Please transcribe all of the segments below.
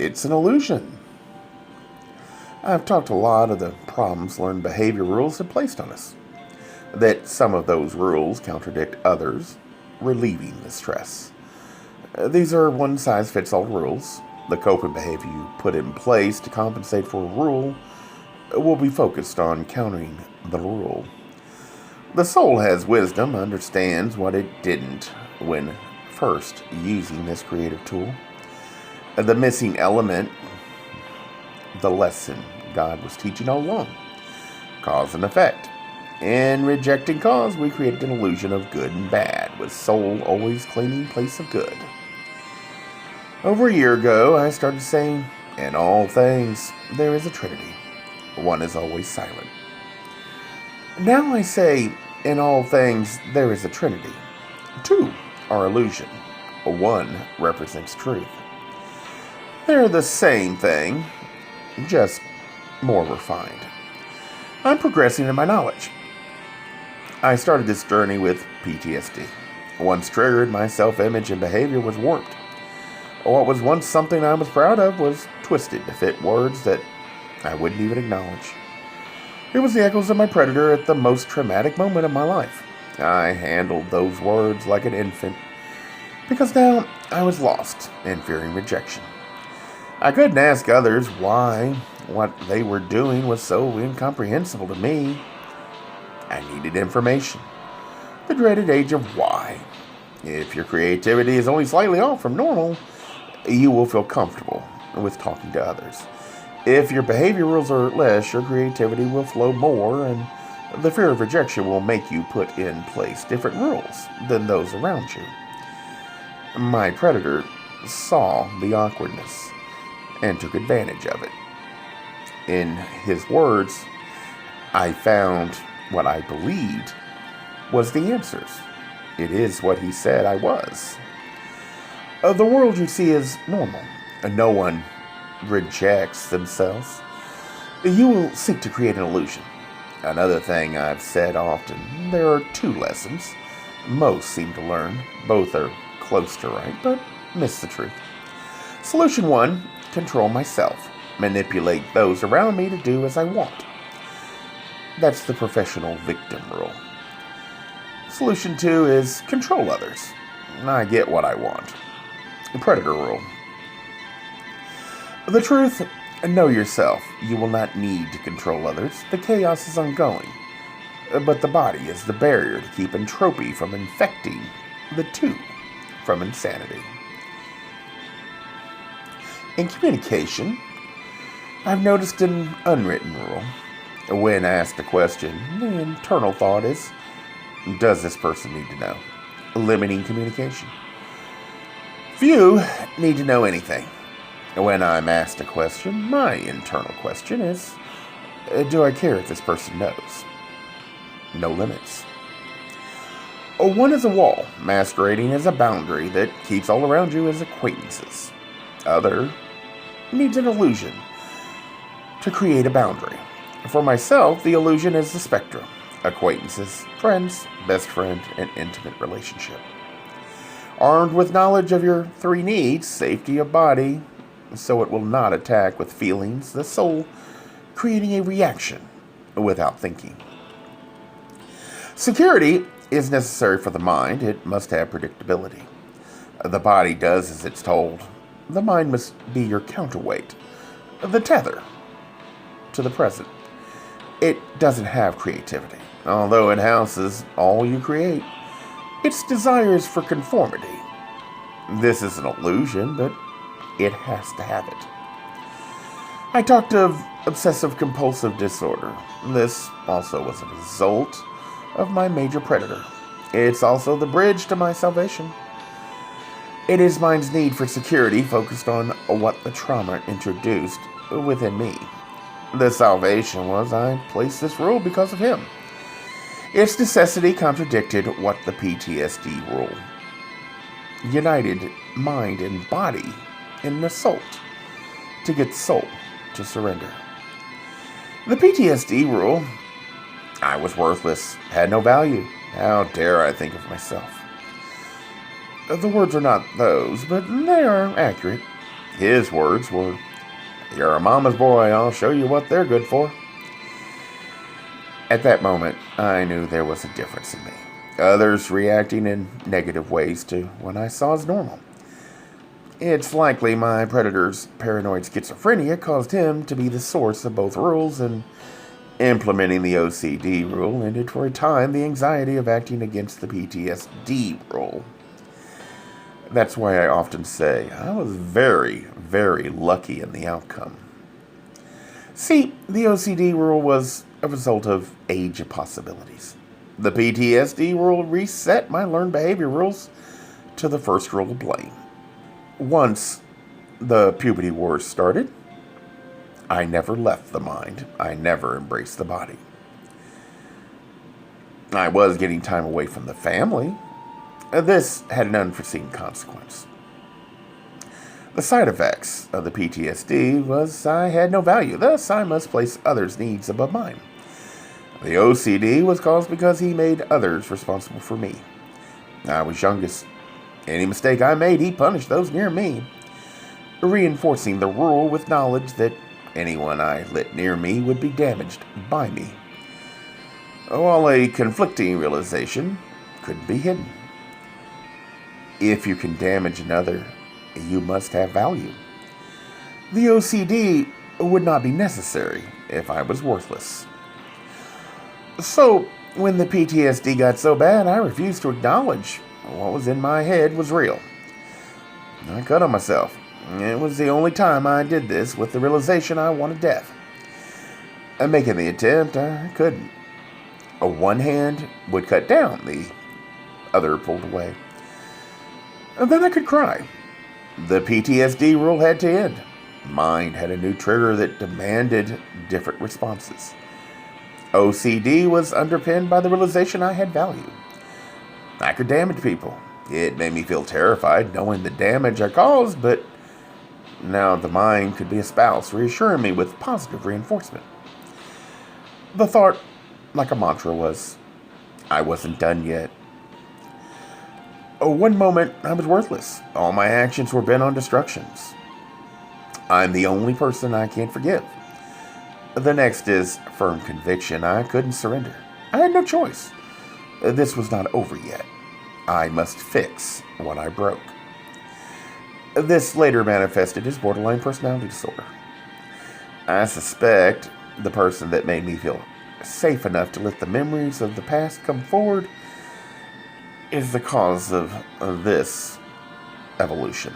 it's an illusion. I've talked a lot of the problems learned behavior rules have placed on us. That some of those rules contradict others, relieving the stress. These are one-size-fits-all rules. The coping behavior you put in place to compensate for a rule will be focused on countering the rule. The soul has wisdom, understands what it didn't when first using this creative tool. The missing element, the lesson God was teaching all along. Cause and effect. In rejecting cause, we created an illusion of good and bad, with soul always claiming place of good. Over a year ago, I started saying, in all things, there is a Trinity. One is always silent. Now I say, in all things, there is a Trinity. Two are illusion. One represents truth. They're the same thing, just more refined. I'm progressing in my knowledge. I started this journey with PTSD. Once triggered, my self-image and behavior was warped. What was once something I was proud of was twisted to fit words that I wouldn't even acknowledge. It was the echoes of my predator at the most traumatic moment of my life. I handled those words like an infant, because now I was lost and fearing rejection. I couldn't ask others why what they were doing was so incomprehensible to me. I needed information. The dreaded age of why. If your creativity is only slightly off from normal, you will feel comfortable with talking to others. If your behavior rules are less, your creativity will flow more, and the fear of rejection will make you put in place different rules than those around you. My predator saw the awkwardness and took advantage of it. In his words, I found what I believed was the answers. It is what he said I was. The world you see is normal, and no one rejects themselves. You will seek to create an illusion. Another thing I've said often, there are two lessons most seem to learn. Both are close to right, but miss the truth. Solution one, control myself. Manipulate those around me to do as I want. That's the professional victim rule. Solution two is control others. I get what I want. The predator rule. The truth, know yourself. You will not need to control others. The chaos is ongoing. But the body is the barrier to keep entropy from infecting the two from insanity. In communication, I've noticed an unwritten rule. When asked a question, the internal thought is, does this person need to know? Limiting communication. Few need to know anything. When I'm asked a question, my internal question is, do I care if this person knows? No limits. One is a wall, masquerading as a boundary that keeps all around you as acquaintances. Other needs an illusion to create a boundary. For myself, the illusion is the spectrum. Acquaintances, friends, best friend, and intimate relationship. Armed with knowledge of your three needs, safety of body, so it will not attack with feelings, the soul creating a reaction without thinking. Security is necessary for the mind. It must have predictability. The body does as it's told. The mind must be your counterweight, the tether to the present. It doesn't have creativity. Although it houses all you create, its desires for conformity. This is an illusion, but it has to have it. I talked of obsessive-compulsive disorder. This also was a result of my major predator. It's also the bridge to my salvation. It is mind's need for security focused on what the trauma introduced within me. The salvation was I placed this rule because of him. Its necessity contradicted what the PTSD rule united mind and body in an assault to get soul to surrender. The PTSD rule, I was worthless, had no value. How dare I think of myself? The words are not those, but they are accurate. His words were, "You're a mama's boy, I'll show you what they're good for." At that moment, I knew there was a difference in me. Others reacting in negative ways to what I saw as normal. It's likely my predator's paranoid schizophrenia caused him to be the source of both rules, and implementing the OCD rule ended for a time the anxiety of acting against the PTSD rule. That's why I often say I was very, very lucky in the outcome. See, the OCD rule was a result of age of possibilities. The PTSD rule reset my learned behavior rules to the first rule of blame. Once the puberty wars started, I never left the mind. I never embraced the body. I was getting time away from the family. This had an unforeseen consequence. The side effects of the PTSD was I had no value, thus I must place others' needs above mine. The OCD was caused because he made others responsible for me. I was youngest. Any mistake I made, he punished those near me, reinforcing the rule with knowledge that anyone I let near me would be damaged by me. While a conflicting realization couldn't be hidden. If you can damage another, you must have value. The OCD would not be necessary if I was worthless. So, when the PTSD got so bad, I refused to acknowledge what was in my head was real. I cut on myself. It was the only time I did this with the realization I wanted death. And making the attempt, I couldn't. One hand would cut down, the other pulled away. And then I could cry. The PTSD rule had to end. Mind had a new trigger that demanded different responses. OCD was underpinned by the realization I had value. I could damage people. It made me feel terrified knowing the damage I caused, but now the mind could be a spouse, reassuring me with positive reinforcement. The thought, like a mantra, was, I wasn't done yet. One moment, I was worthless. All my actions were bent on destructions. I'm the only person I can't forgive. The next is firm conviction I couldn't surrender. I had no choice. This was not over yet. I must fix what I broke. This later manifested as borderline personality disorder. I suspect the person that made me feel safe enough to let the memories of the past come forward is the cause of this evolution.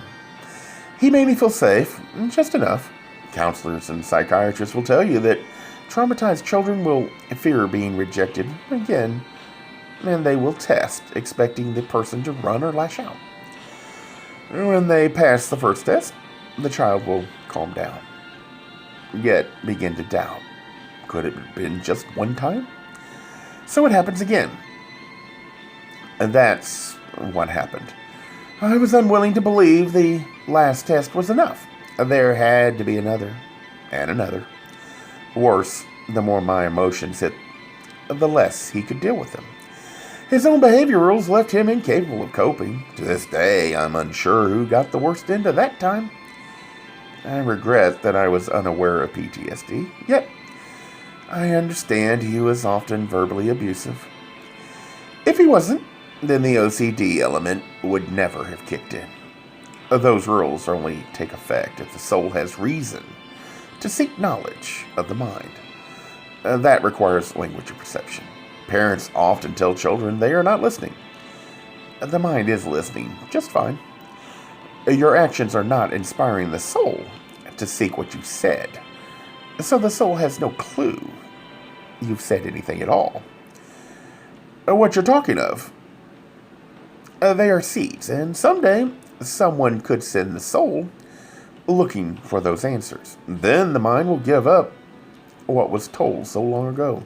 He made me feel safe, just enough. Counselors and psychiatrists will tell you that traumatized children will fear being rejected again, and they will test, expecting the person to run or lash out. When they pass the first test, the child will calm down, yet begin to doubt. Could it have been just one time? So it happens again. And that's what happened. I was unwilling to believe the last test was enough. There had to be another, and another. Worse, the more my emotions hit, the less he could deal with them. His own behavior rules left him incapable of coping. To this day, I'm unsure who got the worst end of that time. I regret that I was unaware of PTSD, yet I understand he was often verbally abusive. If he wasn't, then the OCD element would never have kicked in. Those rules only take effect if the soul has reason to seek knowledge of the mind. That requires language and perception. Parents often tell children they are not listening. The mind is listening just fine. Your actions are not inspiring the soul to seek what you said. So the soul has no clue you've said anything at all. What you're talking of, they are seeds, and someday someone could send the soul looking for those answers. Then the mind will give up what was told so long ago.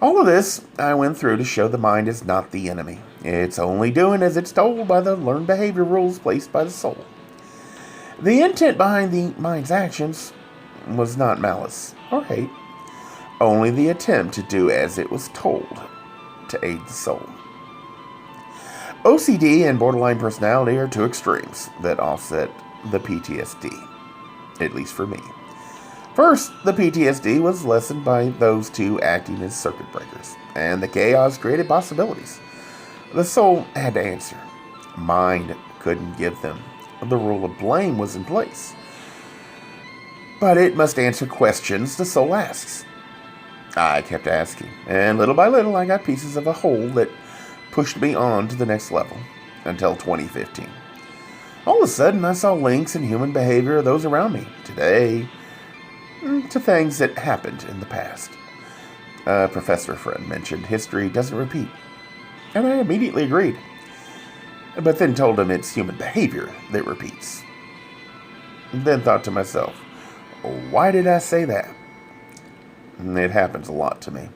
All of this I went through to show the mind is not the enemy. It's only doing as it's told by the learned behavior rules placed by the soul. The intent behind the mind's actions was not malice or hate, only the attempt to do as it was told to aid the soul. OCD and borderline personality are two extremes that offset the PTSD, at least for me. First, the PTSD was lessened by those two acting as circuit breakers, and the chaos created possibilities. The soul had to answer. Mind couldn't give them. The rule of blame was in place. But it must answer questions the soul asks. I kept asking, and little by little I got pieces of a whole that pushed me on to the next level, until 2015. All of a sudden, I saw links in human behavior of those around me today to things that happened in the past. A professor friend mentioned history doesn't repeat, and I immediately agreed, but then told him it's human behavior that repeats. Then thought to myself, why did I say that? It happens a lot to me.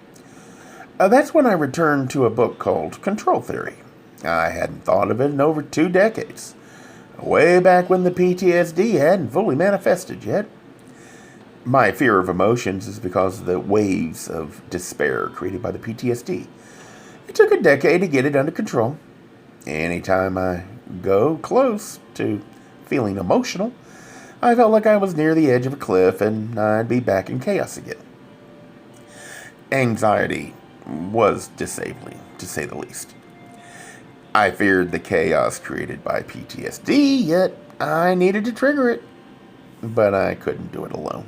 That's when I returned to a book called Control Theory. I hadn't thought of it in over 2 decades, way back when the PTSD hadn't fully manifested yet. My fear of emotions is because of the waves of despair created by the PTSD. It took a decade to get it under control. Anytime I go close to feeling emotional, I felt like I was near the edge of a cliff and I'd be back in chaos again. Anxiety was disabling, to say the least. I feared the chaos created by PTSD, yet I needed to trigger it, but I couldn't do it alone.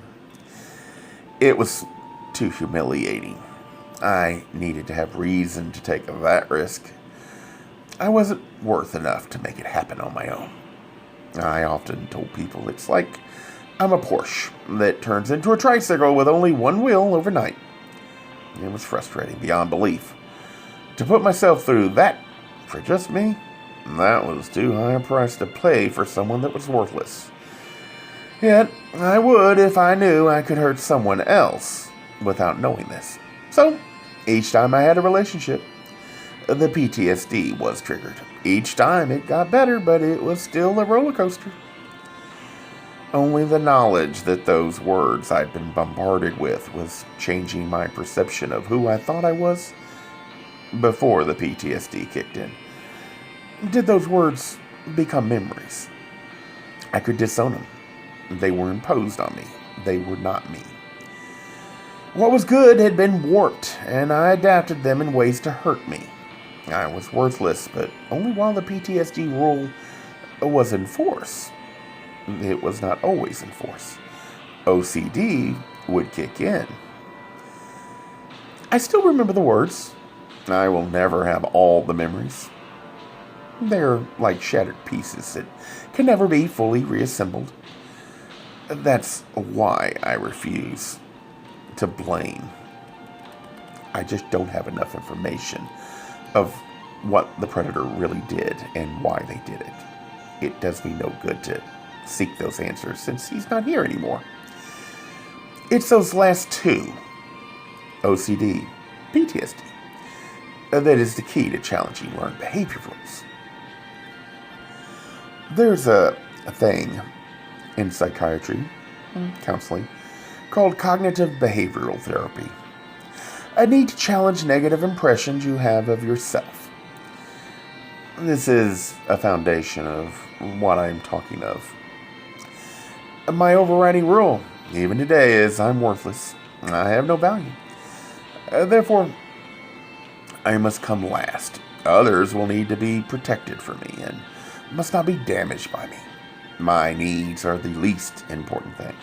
It was too humiliating. I needed to have reason to take that risk. I wasn't worth enough to make it happen on my own. I often told people it's like I'm a Porsche that turns into a tricycle with only one wheel overnight. It was frustrating beyond belief. To put myself through that for just me, that was too high a price to pay for someone that was worthless. Yet, I would if I knew I could hurt someone else without knowing this. So, each time I had a relationship, the PTSD was triggered. Each time it got better, but it was still a roller coaster. Only the knowledge that those words I'd been bombarded with was changing my perception of who I thought I was before the PTSD kicked in. Did those words become memories? I could disown them. They were imposed on me. They were not me. What was good had been warped, and I adapted them in ways to hurt me. I was worthless, but only while the PTSD rule was in force. It was not always in force. OCD would kick in. I still remember the words. I will never have all the memories. They're like shattered pieces that can never be fully reassembled. That's why I refuse to blame. I just don't have enough information of what the predator really did and why they did it. It does me no good to seek those answers since he's not here anymore. It's those last two, OCD, PTSD, that is the key to challenging learned behavior rules. There's a thing in psychiatry, counseling, called cognitive behavioral therapy. A need to challenge negative impressions you have of yourself. This is a foundation of what I'm talking of. My overriding rule, even today, is I'm worthless. I have no value. Therefore, I must come last. Others will need to be protected from me and must not be damaged by me. My needs are the least important thing.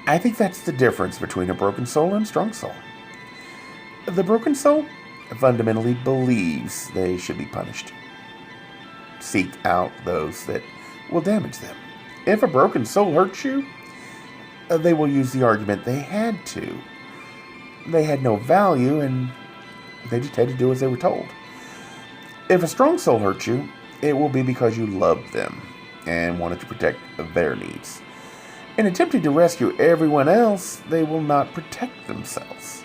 I think that's the difference between a broken soul and a strong soul. The broken soul fundamentally believes they should be punished. Seek out those that will damage them. If a broken soul hurts you, they will use the argument they had to. They had no value and they just had to do as they were told. If a strong soul hurts you, it will be because you loved them and wanted to protect their needs. In attempting to rescue everyone else, they will not protect themselves.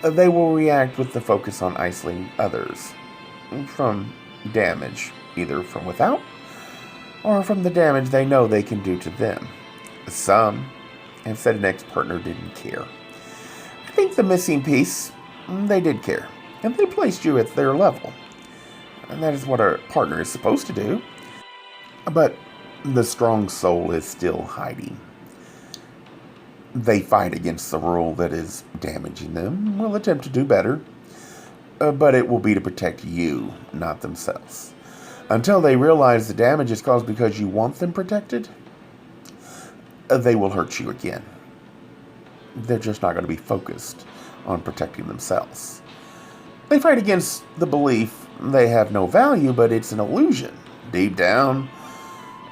They will react with the focus on isolating others from damage, either from without or from the damage they know they can do to them. Some have said an ex-partner didn't care. I think the missing piece, they did care, and they placed you at their level. And that is what a partner is supposed to do. But The strong soul is still hiding. They fight against the rule that is damaging them, will attempt to do better, but it will be to protect you, not themselves. Until they realize the damage is caused because you want them protected, they will hurt you again. They're just not going to be focused on protecting themselves. They fight against the belief they have no value, but it's an illusion. Deep down,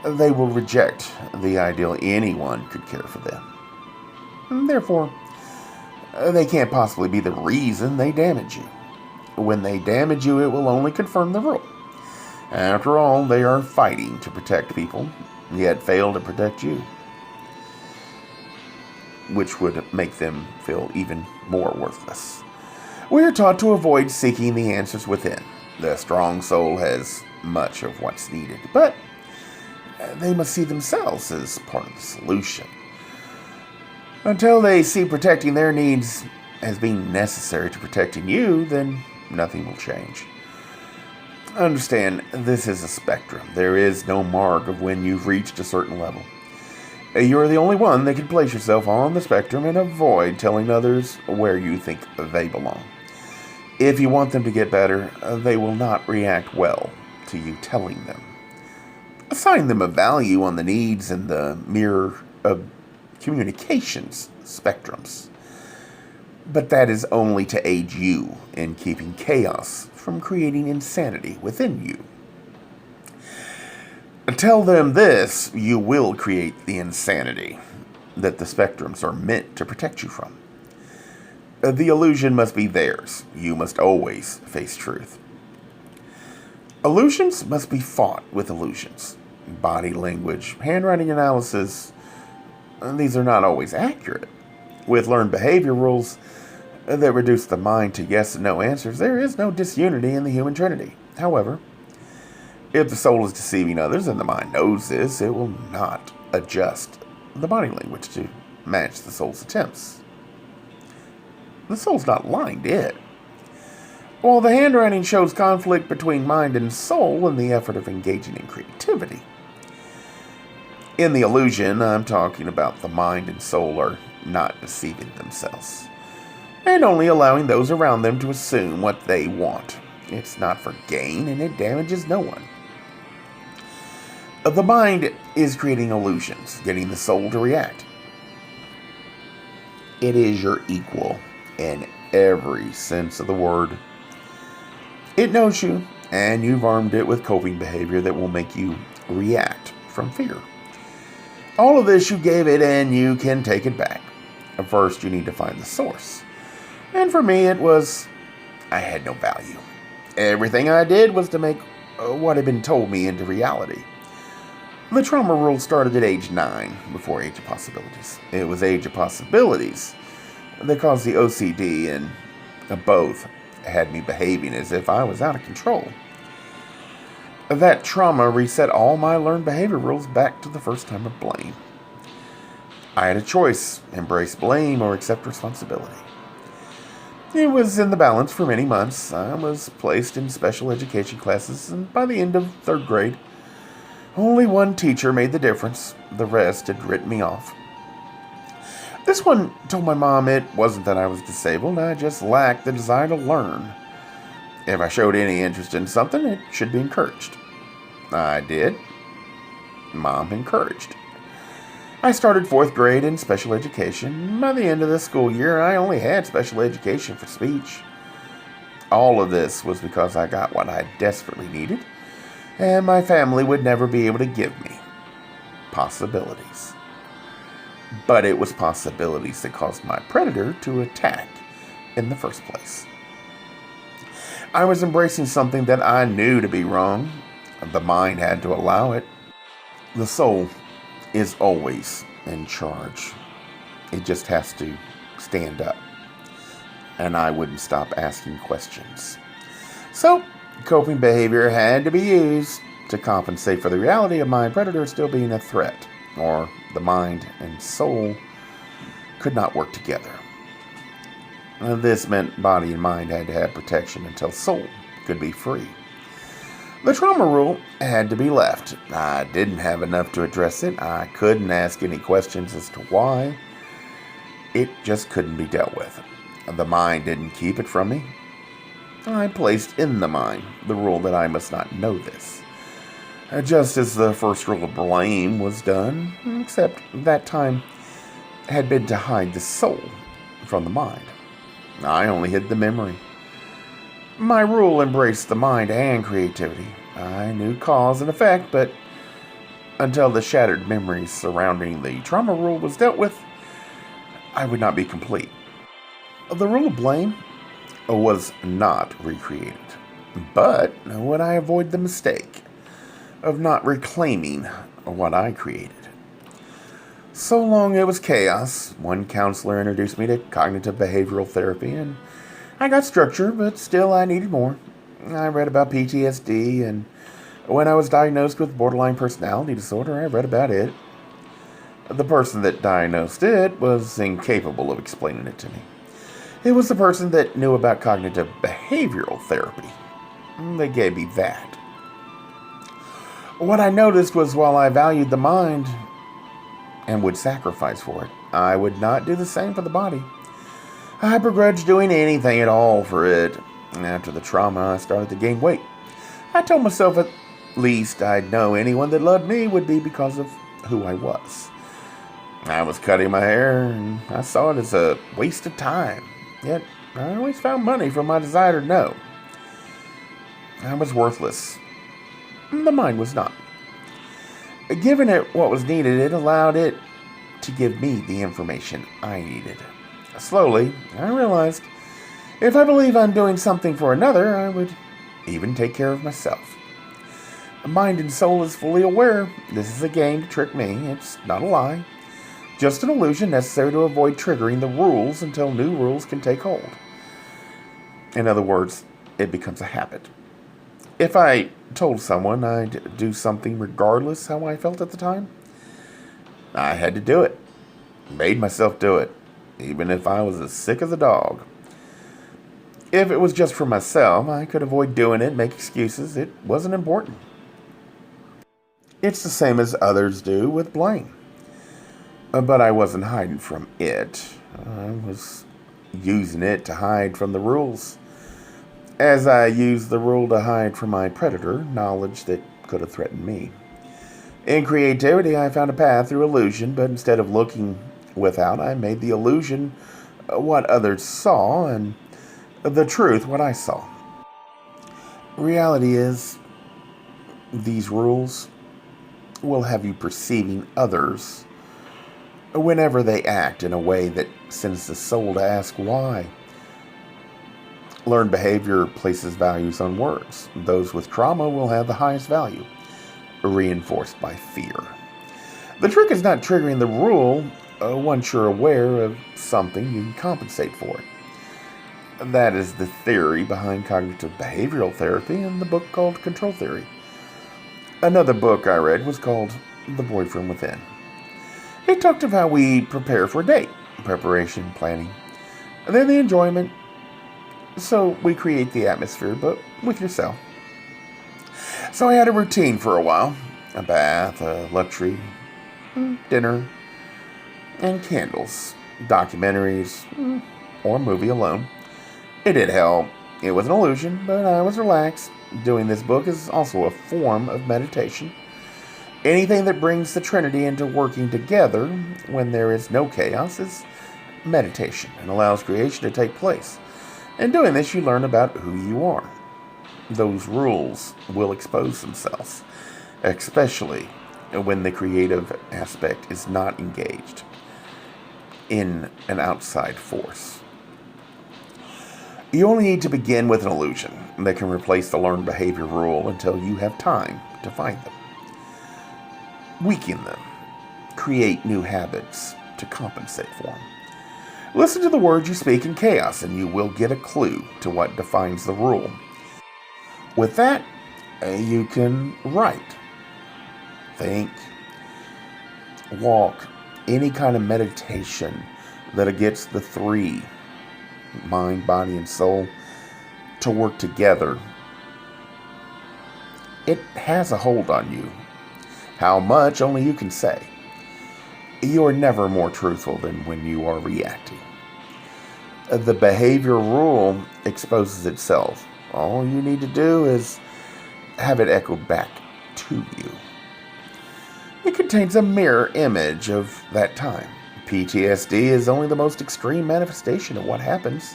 they will reject the ideal anyone could care for them. And therefore, they can't possibly be the reason they damage you. When they damage you, it will only confirm the rule. After all, they are fighting to protect people, yet fail to protect you, which would make them feel even more worthless. We are taught to avoid seeking the answers within. The strong soul has much of what's needed, but they must see themselves as part of the solution. Until they see protecting their needs as being necessary to protecting you, then nothing will change. Understand, this is a spectrum. There is no mark of when you've reached a certain level. You're the only one that can place yourself on the spectrum and avoid telling others where you think they belong. If you want them to get better, they will not react well to you telling them. Assign them a value on the needs and the mirror of communications spectrums. But that is only to aid you in keeping chaos from creating insanity within you. Tell them this, you will create the insanity that the spectrums are meant to protect you from. The illusion must be theirs. You must always face truth. Illusions must be fought with illusions. Body language, handwriting analysis, these are not always accurate. With learned behavior rules that reduce the mind to yes and no answers, there is no disunity in the human trinity. However, if the soul is deceiving others and the mind knows this, it will not adjust the body language to match the soul's attempts. The soul's not lying to it. While the handwriting shows conflict between mind and soul in the effort of engaging in creativity. In the illusion, I'm talking about the mind and soul are not deceiving themselves, and only allowing those around them to assume what they want. It's not for gain, and it damages no one. The mind is creating illusions, getting the soul to react. It is your equal in every sense of the word. It knows you, and you've armed it with coping behavior that will make you react from fear. All of this you gave it, and you can take it back. First, you need to find the source. And for me, it was, I had no value. Everything I did was to make what had been told me into reality. The trauma rule started at age 9, before Age of Possibilities. It was Age of Possibilities that caused the OCD, and both had me behaving as if I was out of control. That trauma reset all my learned behavior rules back to the first time of blame. I had a choice, embrace blame or accept responsibility. It was in the balance for many months. I was placed in special education classes, and by the end of 3rd grade, only one teacher made the difference. The rest had written me off. This one told my mom it wasn't that I was disabled, I just lacked the desire to learn. If I showed any interest in something, it should be encouraged. I did. Mom encouraged. I started 4th grade in special education. By the end of the school year, I only had special education for speech. All of this was because I got what I desperately needed, and my family would never be able to give me. Possibilities. But it was possibilities that caused my predator to attack in the first place. I was embracing something that I knew to be wrong. The mind had to allow it. The soul is always in charge. It just has to stand up. And I wouldn't stop asking questions. So, coping behavior had to be used to compensate for the reality of my predator still being a threat, or the mind and soul could not work together. This meant body and mind had to have protection until soul could be free. The trauma rule had to be left. I didn't have enough to address it. I couldn't ask any questions as to why. It just couldn't be dealt with. The mind didn't keep it from me. I placed in the mind the rule that I must not know this. Just as the first rule of blame was done, except that time had been to hide the soul from the mind. I only hid the memory. My rule embraced the mind and creativity. I knew cause and effect, but until the shattered memories surrounding the trauma rule was dealt with, I would not be complete. The rule of blame was not recreated, but would I avoid the mistake of not reclaiming what I created? So long it was chaos. One counselor introduced me to cognitive behavioral therapy, and I got structure, but still I needed more. I read about PTSD, and when I was diagnosed with borderline personality disorder, I read about it. The person that diagnosed it was incapable of explaining it to me. It was the person that knew about cognitive behavioral therapy. They gave me that. What I noticed was while I valued the mind and would sacrifice for it, I would not do the same for the body. I begrudged doing anything at all for it. After the trauma, I started to gain weight. I told myself at least I'd know anyone that loved me would be because of who I was. I was cutting my hair, and I saw it as a waste of time. Yet, I always found money from my desire to know. I was worthless. The mind was not. Giving it what was needed, it allowed it to give me the information I needed. Slowly, I realized if I believe I'm doing something for another, I would even take care of myself. Mind and soul is fully aware this is a game to trick me. It's not a lie. Just an illusion necessary to avoid triggering the rules until new rules can take hold. In other words, it becomes a habit. If I told someone I'd do something regardless how I felt at the time, I had to do it. Made myself do it, even if I was as sick as a dog. If it was just for myself, I could avoid doing it, make excuses. It wasn't important. It's the same as others do with blame. But I wasn't hiding from it. I was using it to hide from the rules. As I used the rule to hide from my predator, knowledge that could have threatened me. In creativity, I found a path through illusion, but instead of looking without, I made the illusion what others saw and the truth what I saw. Reality is, these rules will have you perceiving others whenever they act in a way that sends the soul to ask why. Learned behavior places values on words. Those with trauma will have the highest value, reinforced by fear. The trick is not triggering the rule. Once you're aware of something, you can compensate for it. That is the theory behind cognitive behavioral therapy and the book called Control Theory. Another book I read was called The Boy from Within. It talked of how we prepare for a date, preparation, planning, and then the enjoyment. So we create the atmosphere, but with yourself. So I had a routine for a while. A bath, a luxury, dinner, and candles. Documentaries, or a movie alone. It did help. It was an illusion, but I was relaxed. Doing this book is also a form of meditation. Anything that brings the Trinity into working together when there is no chaos is meditation and allows creation to take place. In doing this, you learn about who you are. Those rules will expose themselves, especially when the creative aspect is not engaged in an outside force. You only need to begin with an illusion that can replace the learned behavior rule until you have time to find them. Weaken them. Create new habits to compensate for them. Listen to the words you speak in chaos and you will get a clue to what defines the rule. With that, you can write, think, walk, any kind of meditation that gets the three, mind, body, and soul, to work together it has a hold on you. How much, only you can say. You are never more truthful than when you are reacting. The behavior rule exposes itself. All you need to do is have it echoed back to you. It contains a mirror image of that time. PTSD is only the most extreme manifestation of what happens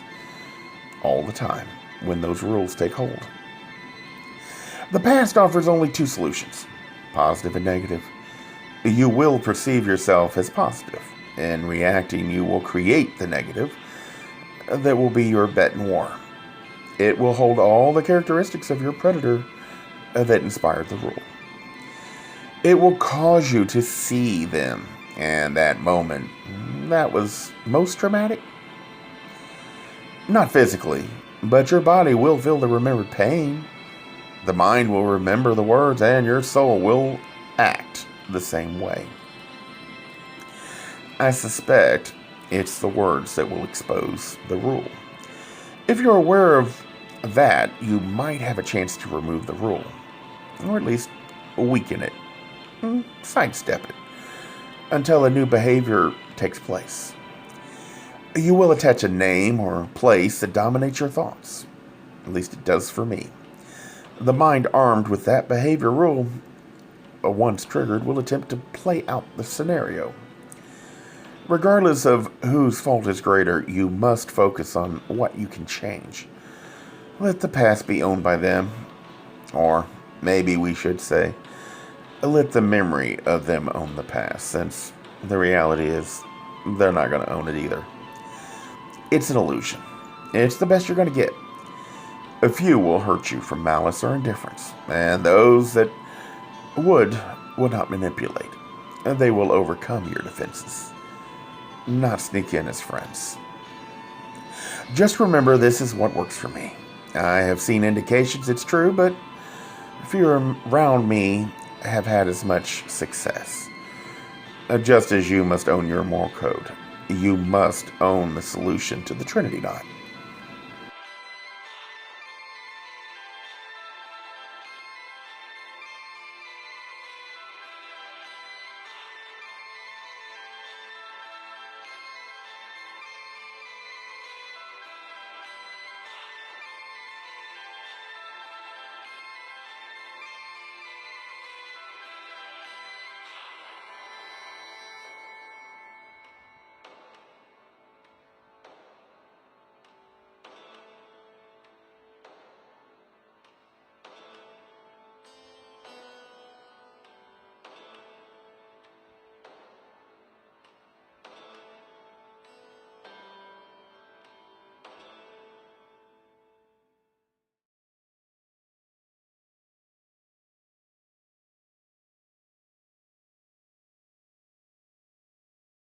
all the time when those rules take hold. The past offers only two solutions, positive and negative. You will perceive yourself as positive. In reacting, you will create the negative that will be your bête noire. It will hold all the characteristics of your predator that inspired the rule. It will cause you to see them, and that moment, that was most traumatic. Not physically, but your body will feel the remembered pain. The mind will remember the words, and your soul will act the same way. I suspect it's the words that will expose the rule. If you're aware of that, you might have a chance to remove the rule, or at least weaken it, sidestep it, until a new behavior takes place. You will attach a name or place that dominates your thoughts. At least it does for me. The mind armed with that behavior rule, once triggered, will attempt to play out the scenario. Regardless of whose fault is greater, you must focus on what you can change. Let the past be owned by them, or maybe we should say, let the memory of them own the past, since the reality is they're not going to own it either. It's an illusion. It's the best you're going to get. A few will hurt you from malice or indifference, and those that would not manipulate. And they will overcome your defenses, not sneak in as friends. Just remember, this is what works for me. I have seen indications it's true, but few around me have had as much success. Just as you must own your moral code, you must own the solution to the Trinity Knot.